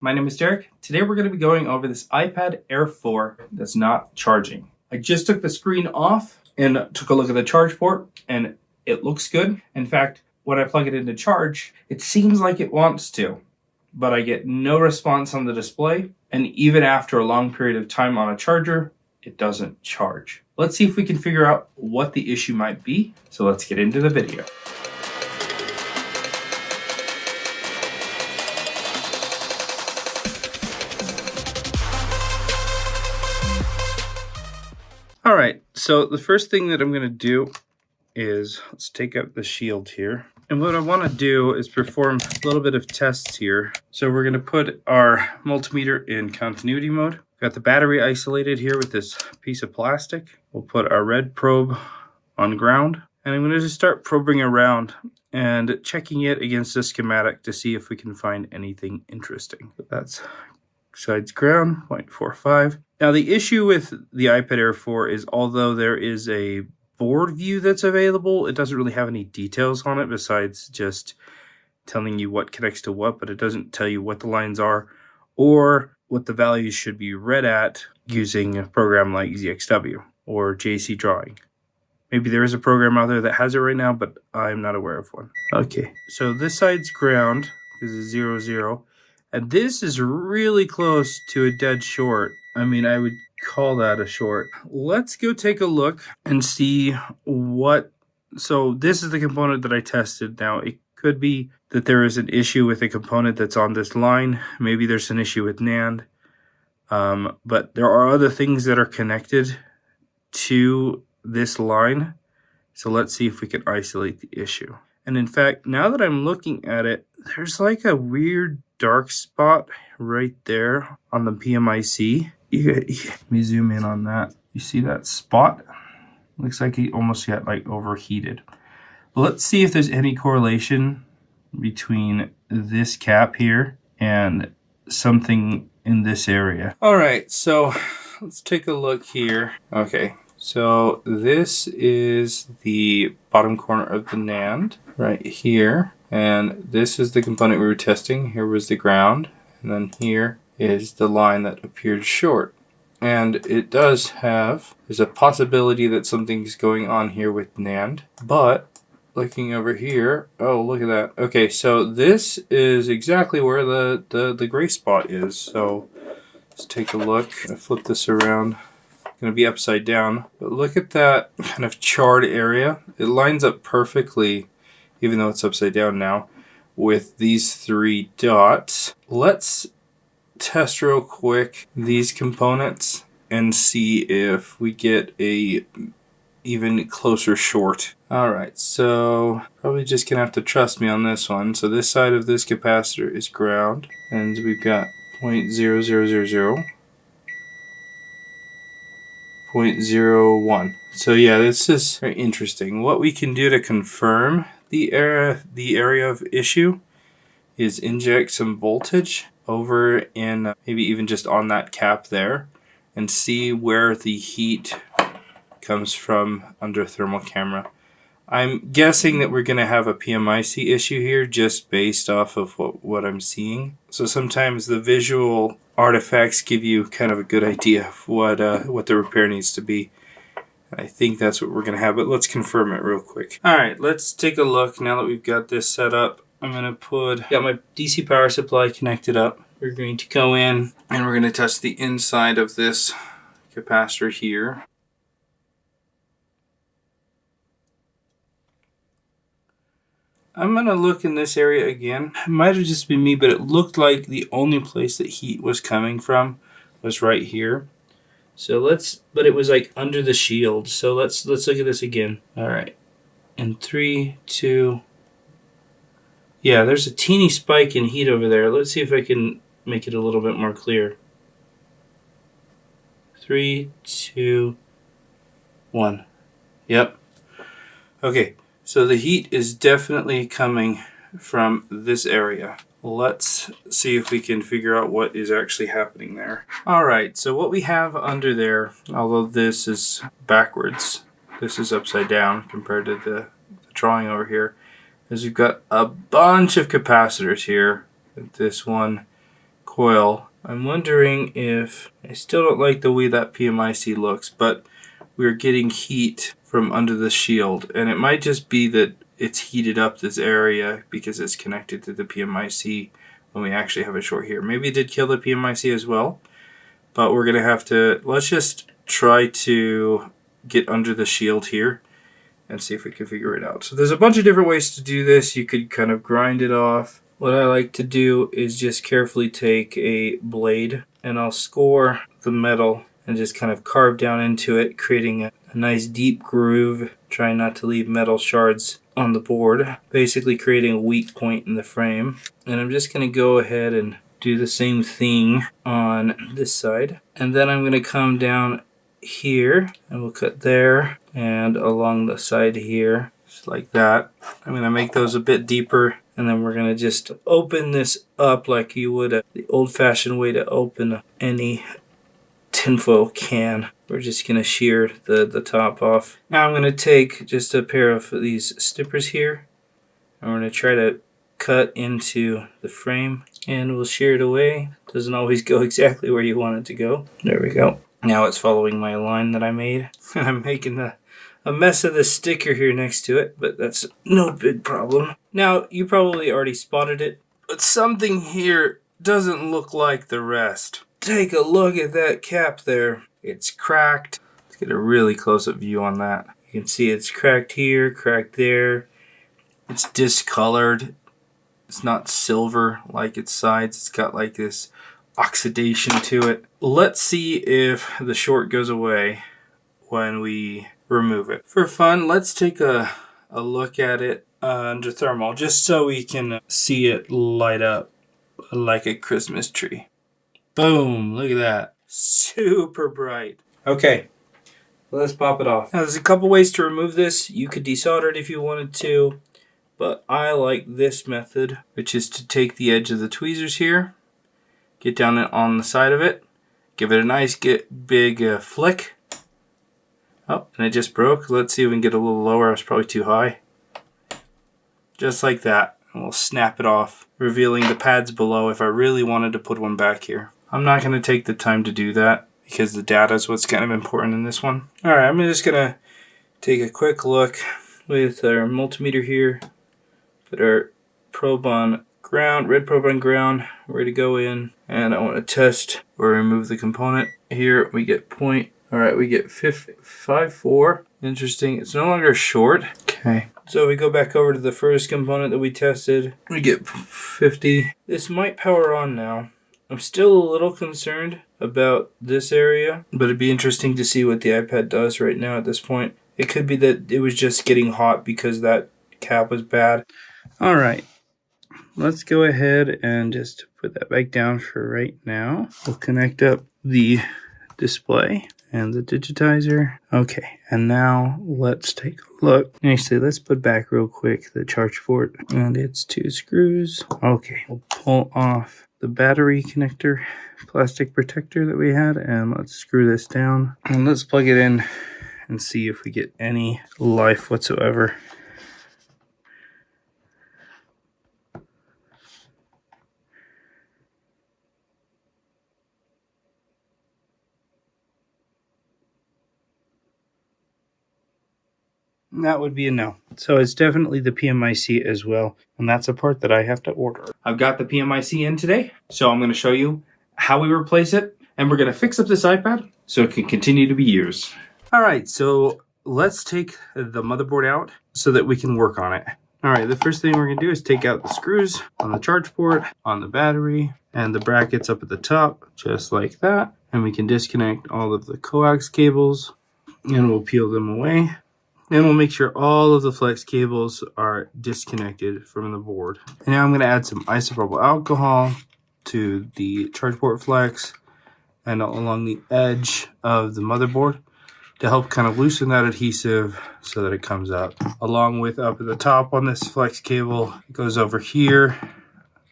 My name is Derek. Today we're going to be going over this iPad Air 4 that's not charging. I just took the screen off and took a look at the charge port and it looks good. In fact, when I plug it into charge, it seems like it wants to, but I get no response on the display, and even after a long period of time on a charger, it doesn't charge. Let's see if we can figure out what the issue might be. So let's get into the video. All right, so the first thing that I'm going to do is let's take out the shield here. And what I want to do is perform a little bit of tests here. So we're going to put our multimeter in continuity mode. Got the battery isolated here with this piece of plastic. We'll put our red probe on ground. And I'm going to just start probing around and checking it against the schematic to see if we can find anything interesting. That's sides ground, 0.45. Now the issue with the iPad Air 4 is although there is a board view that's available, it doesn't really have any details on it besides just telling you what connects to what, but it doesn't tell you what the lines are or what the values should be read at using a program like ZXW or JC Drawing. Maybe there is a program out there that has it right now, but I'm not aware of one. Okay, so this side's ground because it's 0, 0. And this is really close to a dead short. I mean, I would call that a short. Let's go take a look and see what... So this is the component that I tested. Now, it could be that there is an issue with a component that's on this line. Maybe there's an issue with NAND. But there are other things that are connected to this line. So let's see if we can isolate the issue. And in fact, now that I'm looking at it, there's like a weird dark spot right there on the PMIC. Let me zoom in on that. You see that spot? Looks like he almost got like overheated. But let's see if there's any correlation between this cap here and something in this area. All right, so let's take a look here. Okay, so this is the bottom corner of the NAND right here. And this is the component we were testing. Here was the ground. And then here is the line that appeared short. And it does have, there's a possibility that something's going on here with NAND. But looking over here, oh, look at that. Okay, so this is exactly where the gray spot is. So let's take a look. I flip this around. Going to be upside down. But look at that kind of charred area. It lines up perfectly, even though it's upside down now, with these 3 dots. Let's test real quick these components and see if we get a even closer short. Alright, so probably just gonna have to trust me on this one. So this side of this capacitor is ground, and we've got 0.0000. 0.01. So yeah, this is very interesting. What we can do to confirm the area of issue is inject some voltage over in maybe even just on that cap there and see where the heat comes from under thermal camera. I'm guessing that we're going to have a PMIC issue here just based off of what I'm seeing. So sometimes the visual artifacts give you kind of a good idea of what the repair needs to be. I think that's what we're going to have, but let's confirm it real quick. All right, let's take a look now that we've got this set up. I'm going to got my DC power supply connected up. We're going to go in and we're going to test the inside of this capacitor here. I'm going to look in this area again. It might have just been me, but it looked like the only place that heat was coming from was right here. So but it was like under the shield. So let's look at this again. All right. In 3, 2. Yeah, there's a teeny spike in heat over there. Let's see if I can make it a little bit more clear. 3, 2, 1. Yep. Okay. So the heat is definitely coming from this area. Let's see if we can figure out what is actually happening there. All right, so what we have under there, although this is backwards, this is upside down compared to the drawing over here, is we've got a bunch of capacitors here. This one coil. I'm wondering if, I still don't like the way that PMIC looks, but we're getting heat from under the shield, and it might just be that it's heated up this area because it's connected to the PMIC when we actually have a short here. Maybe it did kill the PMIC as well, but we're gonna have to, let's just try to get under the shield here and see if we can figure it out. So there's a bunch of different ways to do this. You could kind of grind it off. What I like to do is just carefully take a blade and I'll score the metal and just kind of carve down into it, creating a nice deep groove, trying not to leave metal shards on the board, basically creating a weak point in the frame. And I'm just going to go ahead and do the same thing on this side. And then I'm going to come down here and we'll cut there and along the side here, just like that. I'm going to make those a bit deeper, and then we're going to just open this up like you would the old-fashioned way to open any tinfoil can. We're just going to shear the top off. Now I'm going to take just a pair of these snippers here, and we're going to try to cut into the frame, and we'll shear it away. Doesn't always go exactly where you want it to go. There we go. Now it's following my line that I made, and I'm making a mess of the sticker here next to it, but that's no big problem. Now, you probably already spotted it, but something here doesn't look like the rest. Take a look at that cap there. It's cracked. Let's get a really close-up view on that. You can see it's cracked here, cracked there. It's discolored. It's not silver like its sides. It's got like this oxidation to it. Let's see if the short goes away when we remove it. For fun, let's take a look at it under thermal, just so we can see it light up like a Christmas tree. Boom, look at that. Super bright. Okay, let's pop it off. Now there's a couple ways to remove this. You could desolder it if you wanted to, but I like this method, which is to take the edge of the tweezers here, get down on the side of it, give it a nice big flick. Oh, and it just broke. Let's see if we can get a little lower. I was probably too high. Just like that. And we'll snap it off, revealing the pads below if I really wanted to put one back here. I'm not going to take the time to do that because the data is what's kind of important in this one. Alright, I'm just going to take a quick look with our multimeter here. Put our probe on ground, red probe on ground, ready to go in. And I want to test or remove the component. Here we get point. Alright, we get 5.4. Interesting. It's no longer short. Okay. So we go back over to the first component that we tested. We get 50. This might power on now. I'm still a little concerned about this area, but it'd be interesting to see what the iPad does right now at this point. It could be that it was just getting hot because that cap was bad. Alright. Let's go ahead and just put that back down for right now. We'll connect up the display and the digitizer. Okay, and now let's take a look. Actually, let's put back real quick the charge port, and it's 2 screws. Okay, we'll pull off the battery connector plastic protector that we had, and let's screw this down, and let's plug it in and see if we get any life whatsoever. That would be a no. So it's definitely the PMIC as well, and that's a part that I have to order. I've got the PMIC in today, so I'm going to show you how we replace it, and we're going to fix up this iPad so it can continue to be used. Alright, so let's take the motherboard out so that we can work on it. Alright, the first thing we're going to do is take out the screws on the charge port, on the battery, and the brackets up at the top, just like that. And we can disconnect all of the coax cables, and we'll peel them away. And we'll make sure all of the flex cables are disconnected from the board. And now I'm going to add some isopropyl alcohol to the charge port flex and along the edge of the motherboard to help kind of loosen that adhesive so that it comes out. Along with up at the top on this flex cable, it goes over here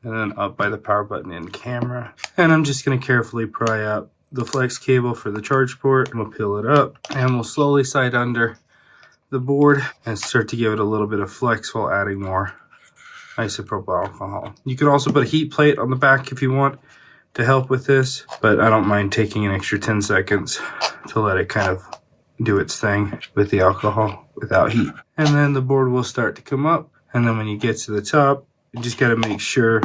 and then up by the power button and camera. And I'm just going to carefully pry up the flex cable for the charge port, and we'll peel it up, and we'll slowly slide under the board and start to give it a little bit of flex while adding more isopropyl alcohol. You could also put a heat plate on the back if you want, to help with this, but I don't mind taking an extra 10 seconds to let it kind of do its thing with the alcohol without heat. And then the board will start to come up, and then when you get to the top, you just got to make sure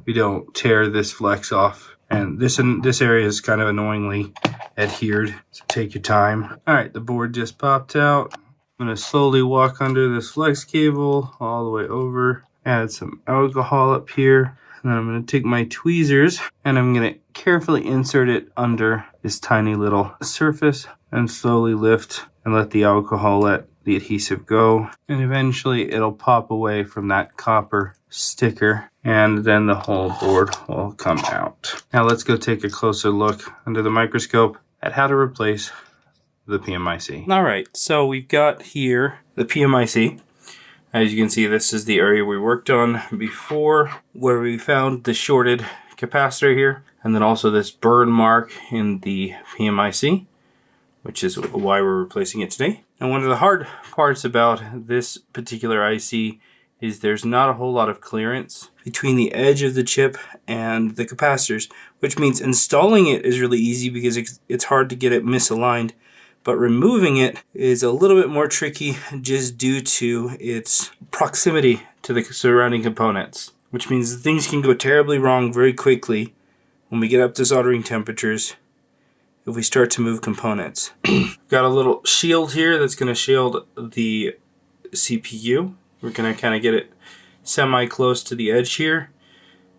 you don't tear this flex off. And this area is kind of annoyingly adhered, so take your time. All right, the board just popped out. I'm going to slowly walk under this flex cable all the way over, add some alcohol up here, and then I'm going to take my tweezers and I'm going to carefully insert it under this tiny little surface and slowly lift and let the alcohol let the adhesive go, and eventually it'll pop away from that copper sticker and then the whole board will come out. Now let's go take a closer look under the microscope at how to replace the PMIC. All right, so we've got here the PMIC. As you can see, this is the area we worked on before where we found the shorted capacitor here, and then also this burn mark in the PMIC, which is why we're replacing it today. And one of the hard parts about this particular IC is there's not a whole lot of clearance between the edge of the chip and the capacitors, which means installing it is really easy because it's hard to get it misaligned, but removing it is a little bit more tricky just due to its proximity to the surrounding components, which means things can go terribly wrong very quickly when we get up to soldering temperatures if we start to move components. Got a little shield here that's going to shield the CPU. We're going to kind of get it semi-close to the edge here.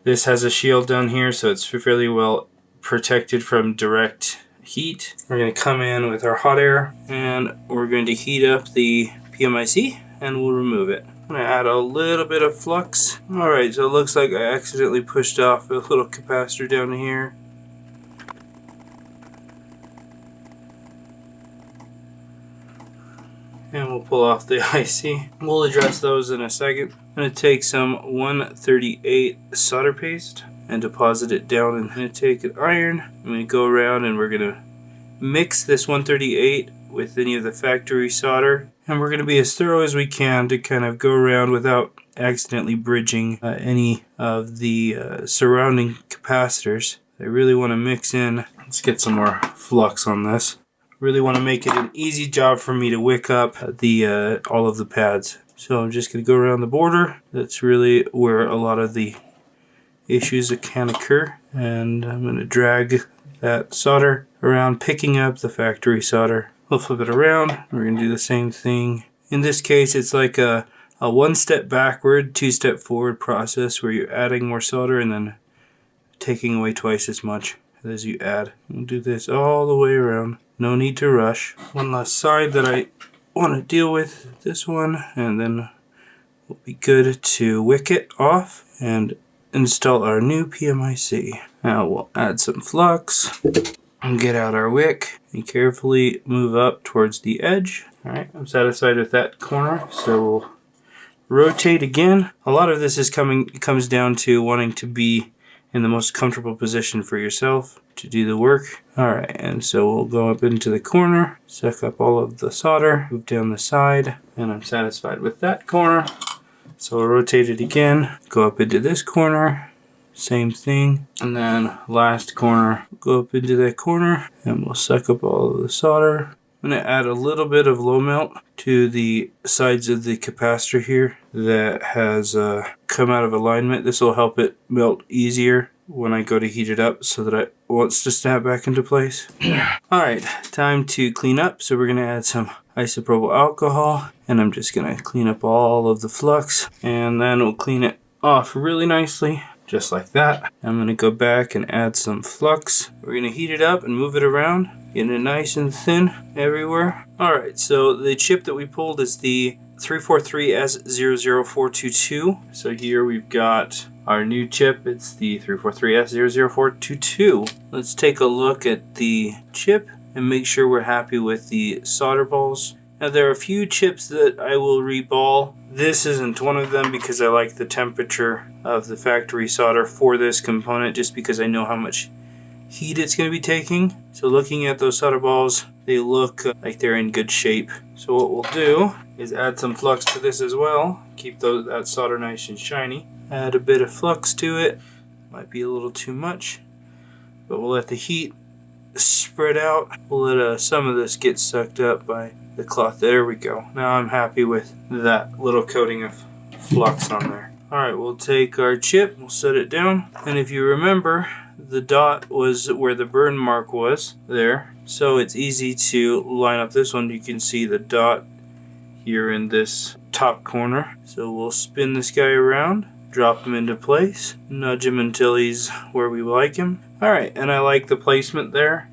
This has a shield down here, so it's fairly well protected from direct heat. We're going to come in with our hot air, and we're going to heat up the PMIC, and we'll remove it. I'm going to add a little bit of flux. Alright, so it looks like I accidentally pushed off a little capacitor down here. And we'll pull off the IC. We'll address those in a second. I'm going to take some 138 solder paste and deposit it down. I'm going to take an iron. I'm going to go around and we're going to mix this 138 with any of the factory solder. And we're going to be as thorough as we can to kind of go around without accidentally bridging any of the surrounding capacitors. I really want to mix in. Let's get some more flux on this. Really want to make it an easy job for me to wick up the all of the pads. So I'm just going to go around the border. That's really where a lot of the issues that can occur. And I'm going to drag that solder around, picking up the factory solder. We'll flip it around. We're going to do the same thing. In this case, it's like a one step backward, two step forward process where you're adding more solder and then taking away twice as much as you add. We'll do this all the way around. No need to rush. One last side that I want to deal with, this one, and then we'll be good to wick it off and install our new PMIC. Now we'll add some flux and get out our wick and carefully move up towards the edge. Alright, I'm satisfied with that corner, so we'll rotate again. A lot of this comes down to wanting to be in the most comfortable position for yourself to do the work. Alright, and so we'll go up into the corner, suck up all of the solder, move down the side, and I'm satisfied with that corner. So we'll rotate it again, go up into this corner, same thing, and then last corner, go up into that corner, and we'll suck up all of the solder. I'm going to add a little bit of low melt to the sides of the capacitor here that has come out of alignment. This will help it melt easier when I go to heat it up so that it wants to snap back into place. Alright, time to clean up. So we're going to add some isopropyl alcohol, and I'm just going to clean up all of the flux, and then we'll clean it off really nicely. Just like that. I'm going to go back and add some flux. We're going to heat it up and move it around, getting it nice and thin everywhere. Alright, so the chip that we pulled is the 343S00422. So here we've got our new chip. It's the 343S00422. Let's take a look at the chip and make sure we're happy with the solder balls. Now there are a few chips that I will reball. This isn't one of them because I like the temperature of the factory solder for this component just because I know how much heat it's going to be taking. So looking at those solder balls, they look like they're in good shape. So what we'll do is add some flux to this as well. Keep that solder nice and shiny. Add a bit of flux to it. Might be a little too much. but we'll let the heat spread out. We'll let some of this get sucked up by the cloth. There we go. Now I'm happy with that little coating of flux on there. Alright, we'll take our chip, we'll set it down, and if you remember, the dot was where the burn mark was there, so it's easy to line up this one. You can see the dot here in this top corner. So we'll spin this guy around, drop him into place, nudge him until he's where we like him. Alright, and I like the placement there.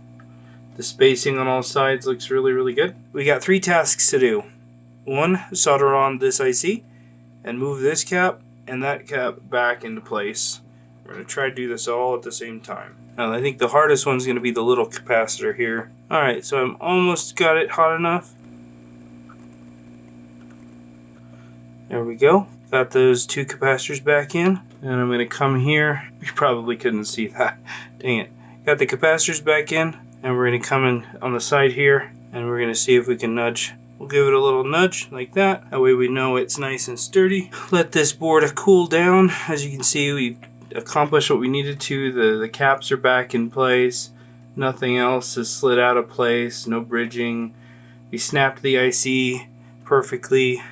The spacing on all sides looks really good. We got 3 tasks to do. 1, solder on this IC and move this cap and that cap back into place. We're going to try to do this all at the same time. Now I think the hardest one's going to be the little capacitor here. Alright, so I'm almost got it hot enough. There we go. Got those 2 capacitors back in. And I'm going to come here. You probably couldn't see that. Dang it. Got the capacitors back in. And we're going to come in on the side here. And we're going to see if we can nudge. We'll give it a little nudge like that. That way we know it's nice and sturdy. Let this board cool down. As you can see, we accomplished what we needed to. The caps are back in place. Nothing else is slid out of place. No bridging. We snapped the IC perfectly.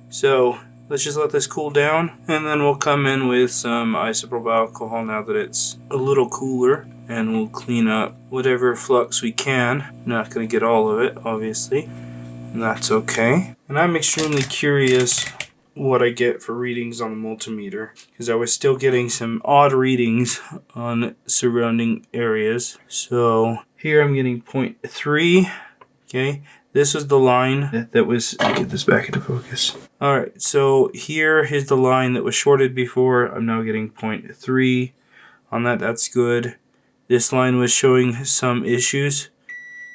So let's just let this cool down, and then we'll come in with some isopropyl alcohol now that it's a little cooler, and we'll clean up whatever flux we can. Not going to get all of it, obviously, and that's okay. And I'm extremely curious what I get for readings on the multimeter, because I was still getting some odd readings on surrounding areas. So here I'm getting 0.3. Okay, this was the line that was, get this back into focus. Alright, so here is the line that was shorted before. I'm now getting 0.3 on that. That's good. This line was showing some issues.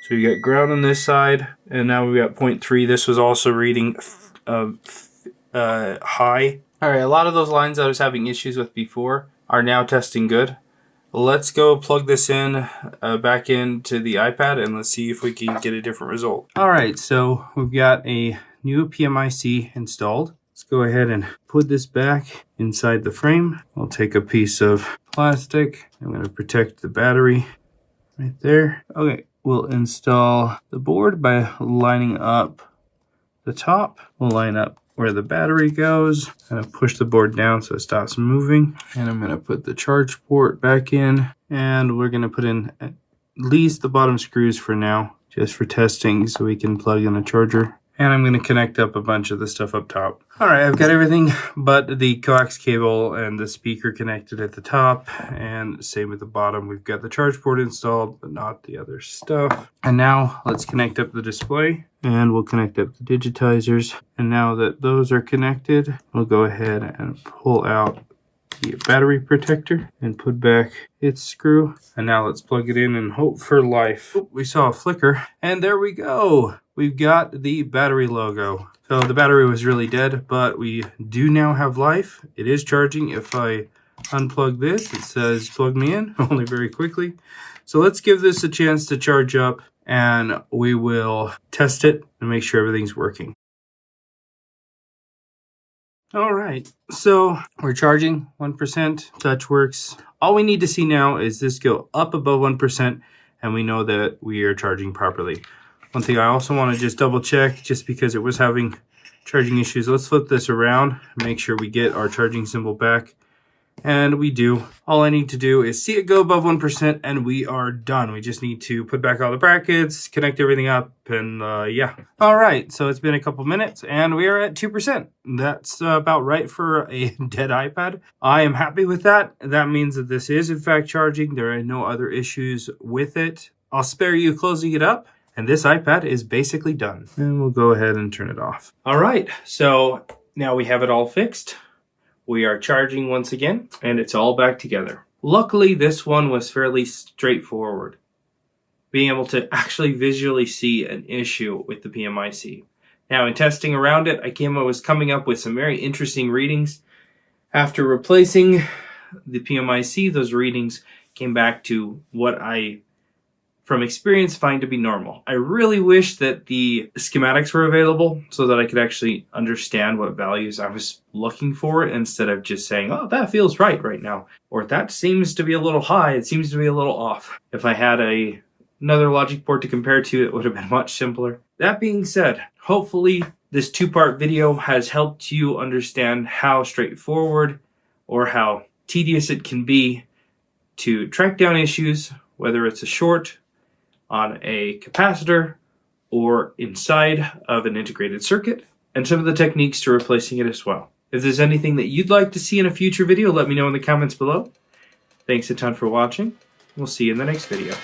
So we got ground on this side, and now we got 0.3. This was also reading high. Alright, a lot of those lines I was having issues with before are now testing good. Let's go plug this in back into the iPad and let's see if we can get a different result. Alright, so we've got a new PMIC installed. Let's go ahead and put this back inside the frame. I'll take a piece of plastic. I'm going to protect the battery right there. Okay, we'll install the board by lining up the top. We'll line up where the battery goes. Kind of push the board down so it stops moving. And I'm going to put the charge port back in. And we're going to put in at least the bottom screws for now, just for testing so we can plug in a charger. And I'm going to connect up a bunch of the stuff up top. Alright, I've got everything but the coax cable and the speaker connected at the top. And same at the bottom. We've got the charge port installed, but not the other stuff. And now let's connect up the display. And we'll connect up the digitizers. And now that those are connected, we'll go ahead and pull out the battery protector and put back its screw. And now let's plug it in and hope for life. Oh, we saw a flicker. And there we go. We've got the battery logo. So the battery was really dead, but we do now have life. It is charging. If I unplug this, it says plug me in, only very quickly. So let's give this a chance to charge up and we will test it and make sure everything's working. All right, so we're charging 1%, touch works. All we need to see now is this go up above 1% and we know that we are charging properly. One thing I also want to just double check, just because it was having charging issues. Let's flip this around, make sure we get our charging symbol back. And we do. All I need to do is see it go above 1% and we are done. We just need to put back all the brackets, connect everything up, and yeah. All right, so it's been a couple minutes and we are at 2%. That's about right for a dead iPad. I am happy with that. That means that this is in fact charging. There are no other issues with it. I'll spare you closing it up. And this iPad is basically done. And we'll go ahead and turn it off. All right, so now we have it all fixed. We are charging once again, and it's all back together. Luckily, this one was fairly straightforward. Being able to actually visually see an issue with the PMIC. Now, in testing around it, I was coming up with some very interesting readings. After replacing the PMIC, those readings came back to what I from experience find to be normal. I really wish that the schematics were available so that I could actually understand what values I was looking for instead of just saying, oh, that feels right now, or that seems to be a little high, it seems to be a little off. If I had another logic board to compare to, it would have been much simpler. That being said, hopefully this two-part video has helped you understand how straightforward or how tedious it can be to track down issues, whether it's a short on a capacitor or inside of an integrated circuit, and some of the techniques to replacing it as well. If there's anything that you'd like to see in a future video, let me know in the comments below. Thanks a ton for watching. We'll see you in the next video.